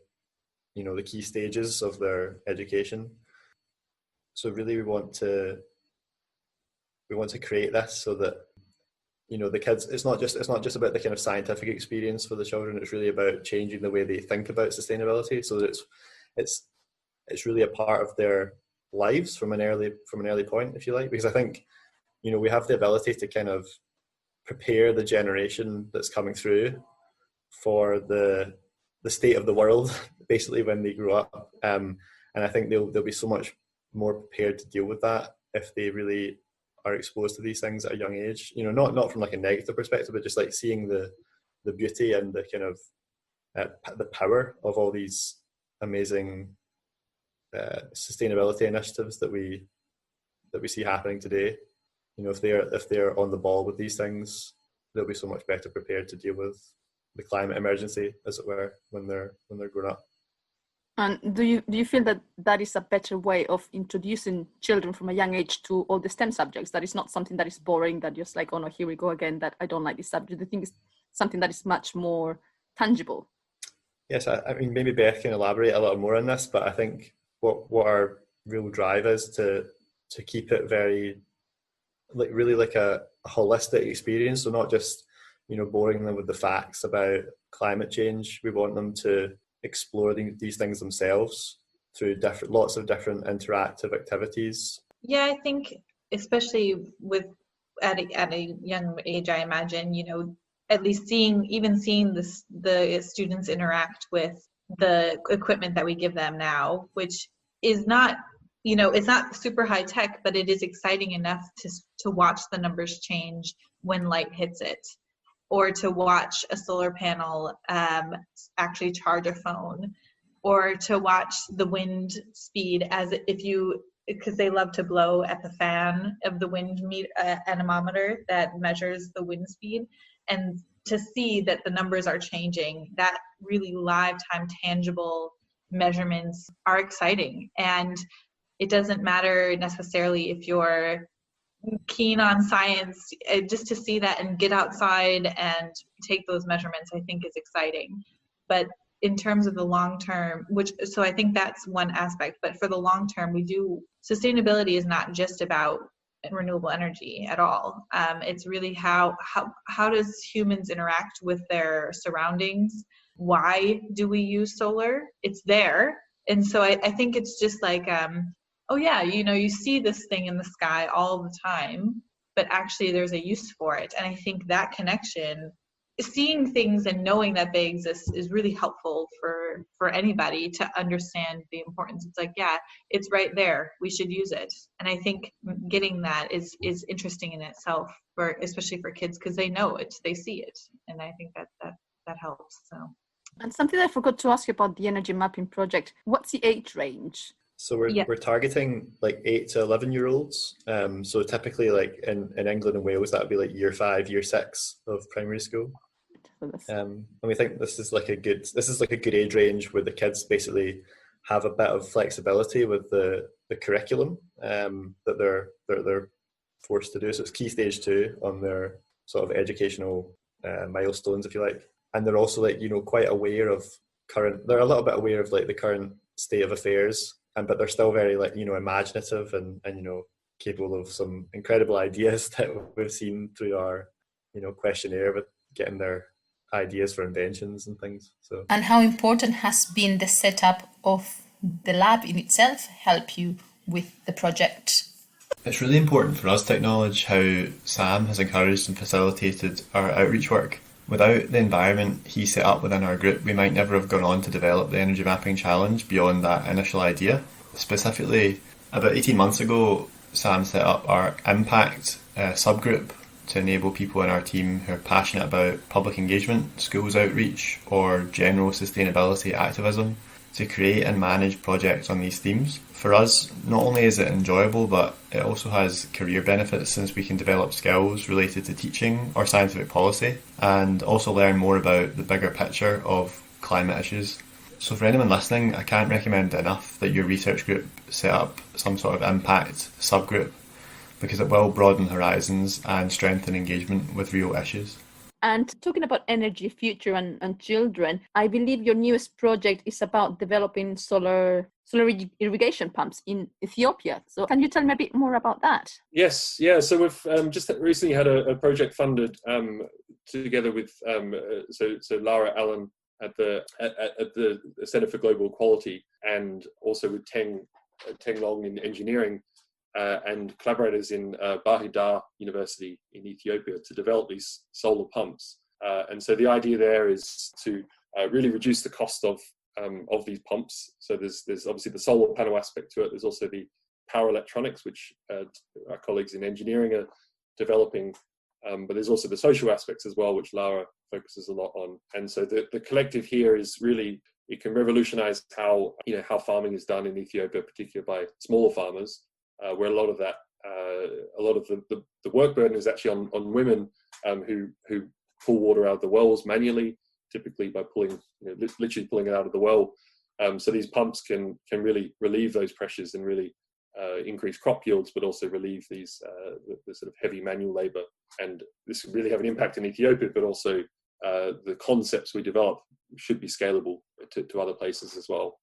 Speaker 10: you know, the key stages of their education. So really we want to create this so that, you know, the kids, it's not just about the kind of scientific experience for the children, it's really about changing the way they think about sustainability, so that it's really a part of their lives from an early point, if you like. Because I think, you know, we have the ability to kind of prepare the generation that's coming through for the state of the world, basically, when they grow up. And I think they'll be so much more prepared to deal with that if they really are exposed to these things at a young age. You know, not from like a negative perspective, but just like seeing the beauty and the kind of the power of all these amazing sustainability initiatives that we see happening today. You know, if they're on the ball with these things, they'll be so much better prepared to deal with the climate emergency, as it were, when they're grown up.
Speaker 2: And do you feel that is a better way of introducing children from a young age to all the STEM subjects? That is not something that is boring, that just like, oh no, here we go again, that I don't like this subject. I think it's something that is much more tangible. Yes,
Speaker 10: I mean, maybe Beth can elaborate a little more on this, but I think what our real drive is to keep it very, like, really like a holistic experience. So not just boring them with the facts about climate change. We want them to explore these things themselves through lots of different interactive activities.
Speaker 9: Yeah, I think especially at a young age, I imagine, at least seeing the students interact with the equipment that we give them now, which is not, it's not super high tech, but it is exciting enough to watch the numbers change when light hits it, or to watch a solar panel actually charge a phone, or to watch the wind speed because they love to blow at the fan of the wind anemometer that measures the wind speed, and to see that the numbers are changing, that really live time tangible measurements are exciting. And it doesn't matter necessarily if you're keen on science, just to see that and get outside and take those measurements, I think is exciting. But in terms of the long term, so I think that's one aspect, but for the long term, sustainability is not just about renewable energy at all. It's really how does humans interact with their surroundings? Why do we use solar? It's there. And so I think it's just like, oh yeah, you see this thing in the sky all the time, but actually there's a use for it. And I think that connection, seeing things and knowing that they exist, is really helpful for anybody to understand the importance. It's like, yeah, it's right there, we should use it. And I think getting that is interesting in itself, especially for kids, because they know it, they see it. And I think that helps. So.
Speaker 2: And something I forgot to ask you about the energy mapping project, what's the age range?
Speaker 10: So we're targeting like 8 to 11-year-olds. So typically, like in England and Wales, that would be like year 5, year 6 of primary school. And we think this is like a good age range where the kids basically have a bit of flexibility with the curriculum that they're forced to do. So it's key stage 2 on their sort of educational milestones, if you like. And they're also like quite aware of they're a little bit aware of like the current state of affairs. But they're still very like imaginative and capable of some incredible ideas that we've seen through our questionnaire, with getting their ideas for inventions and things. So.
Speaker 6: And how important has been the setup of the lab in itself help you with the project?
Speaker 10: It's really important for us to acknowledge how Sam has encouraged and facilitated our outreach work. Without the environment he set up within our group, we might never have gone on to develop the Energy Mapping Challenge beyond that initial idea. Specifically, about 18 months ago, Sam set up our Impact subgroup to enable people in our team who are passionate about public engagement, schools outreach, or general sustainability activism to create and manage projects on these themes. For us, not only is it enjoyable, but it also has career benefits, since we can develop skills related to teaching or scientific policy, and also learn more about the bigger picture of climate issues. So for anyone listening, I can't recommend enough that your research group set up some sort of impact subgroup, because it will broaden horizons and strengthen engagement with real issues.
Speaker 2: And talking about energy, future and children, I believe your newest project is about developing solar irrigation pumps in Ethiopia. So can you tell me a bit more about that?
Speaker 8: Yes, yeah. So we've just recently had a project funded together with so Lara Allen at the Center for Global Equality, and also with Teng Long in engineering, and collaborators in Bahir Dar University in Ethiopia to develop these solar pumps. And so the idea there is to really reduce the cost of these pumps. So there's obviously the solar panel aspect to it. There's also the power electronics, which our colleagues in engineering are developing. But there's also the social aspects as well, which Lara focuses a lot on. And so the collective here is really, it can revolutionize how farming is done in Ethiopia, particularly by smaller farmers, where a lot of the work burden is actually on women who pull water out of the wells manually, typically by pulling, literally pulling it out of the well. So these pumps can really relieve those pressures and really increase crop yields, but also relieve these the sort of heavy manual labor. And this will really have an impact in Ethiopia, but also the concepts we develop should be scalable to other places as well.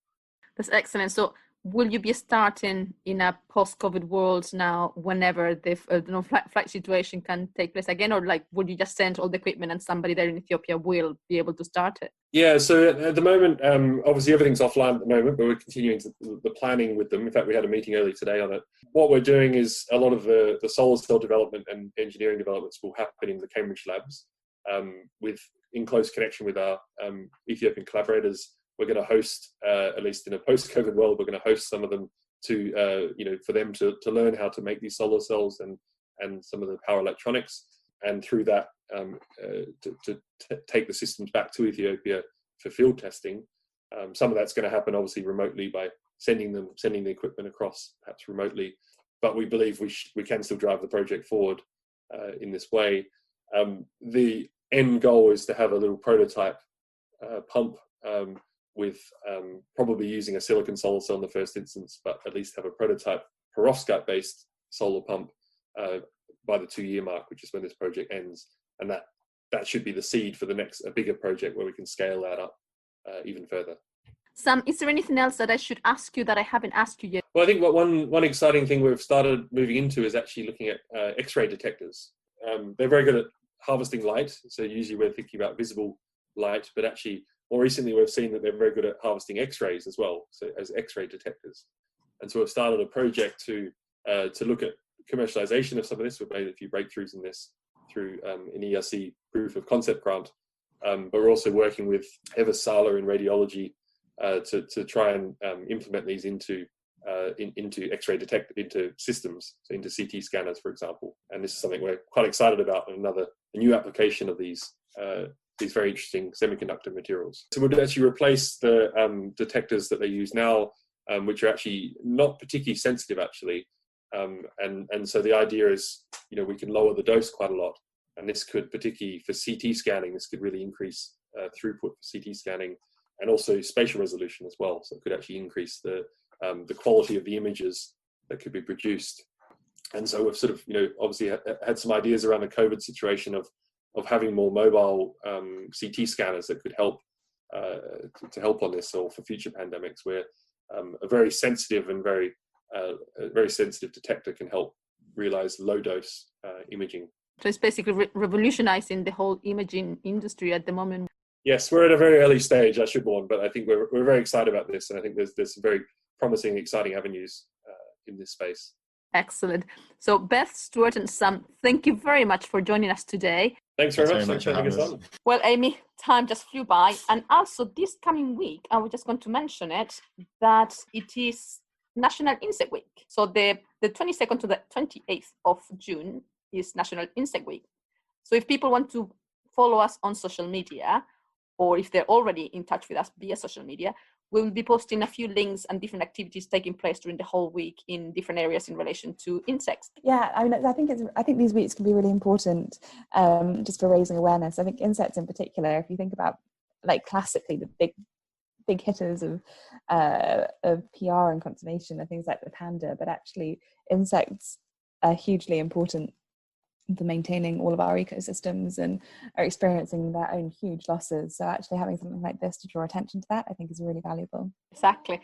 Speaker 2: That's excellent. So will you be starting in a post-COVID world now whenever the flight situation can take place again, or like would you just send all the equipment and somebody there in Ethiopia will be able to start it?
Speaker 8: Yeah, so at the moment, obviously everything's offline at the moment, but we're continuing the planning with them. In fact, we had a meeting early today on it. What we're doing is a lot of the solar cell development and engineering developments will happen in the Cambridge labs in close connection with our Ethiopian collaborators. We're going to host, at least in a post-COVID world, we're going to host some of them to, for them to learn how to make these solar cells and some of the power electronics, and through that to take the systems back to Ethiopia for field testing. Some of that's going to happen obviously remotely by sending the equipment across, perhaps remotely, but we believe we can still drive the project forward in this way. The end goal is to have a little prototype pump with probably using a silicon solar cell in the first instance, but at least have a prototype perovskite-based solar pump by the 2-year mark, which is when this project ends. And that should be the seed for a bigger project where we can scale that up even further.
Speaker 2: Sam, is there anything else that I should ask you that I haven't asked you yet?
Speaker 8: Well, I think one exciting thing we've started moving into is actually looking at X-ray detectors. They're very good at harvesting light. So usually we're thinking about visible light, but actually more recently we've seen that they're very good at harvesting X-rays as well, so as X-ray detectors. And so we've started a project to look at commercialization of some of this. We've made a few breakthroughs in this through an ERC proof of concept grant, but we're also working with Sala in radiology to try and implement these into X-ray into systems, so into CT scanners, for example. And this is something we're quite excited about, a new application of these very interesting semiconductor materials. So we'll actually replace the detectors that they use now, which are actually not particularly sensitive, actually. And so the idea is, we can lower the dose quite a lot. And this could, particularly for CT scanning, this could really increase throughput for CT scanning, and also spatial resolution as well. So it could actually increase the quality of the images that could be produced. And so we've sort of, obviously had some ideas around the COVID situation of having more mobile CT scanners that could help to help on this, or for future pandemics, where a very sensitive and very sensitive detector can help realize low dose imaging.
Speaker 2: So it's basically revolutionizing the whole imaging industry at the moment.
Speaker 8: Yes, we're at a very early stage, I should warn, but I think we're very excited about this, and I think there's some very promising, exciting avenues in this space.
Speaker 2: Excellent. So Beth, Stuart and Sam, thank you very much for joining us today.
Speaker 8: Thanks very much. Thanks for having us on.
Speaker 2: Well, Amy, time just flew by. And also this coming week, I was just going to mention it, that it is National Insect Week. So the 22nd to the 28th of June is National Insect Week. So if people want to follow us on social media, or if they're already in touch with us via social media, we'll be posting a few links and different activities taking place during the whole week in different areas in relation to insects.
Speaker 3: Yeah, I think these weeks can be really important just for raising awareness. I think insects in particular, if you think about like classically the big hitters of PR and conservation are things like the panda, but actually insects are hugely important for maintaining all of our ecosystems and are experiencing their own huge losses. So actually having something like this to draw attention to that, I think is really valuable.
Speaker 2: Exactly.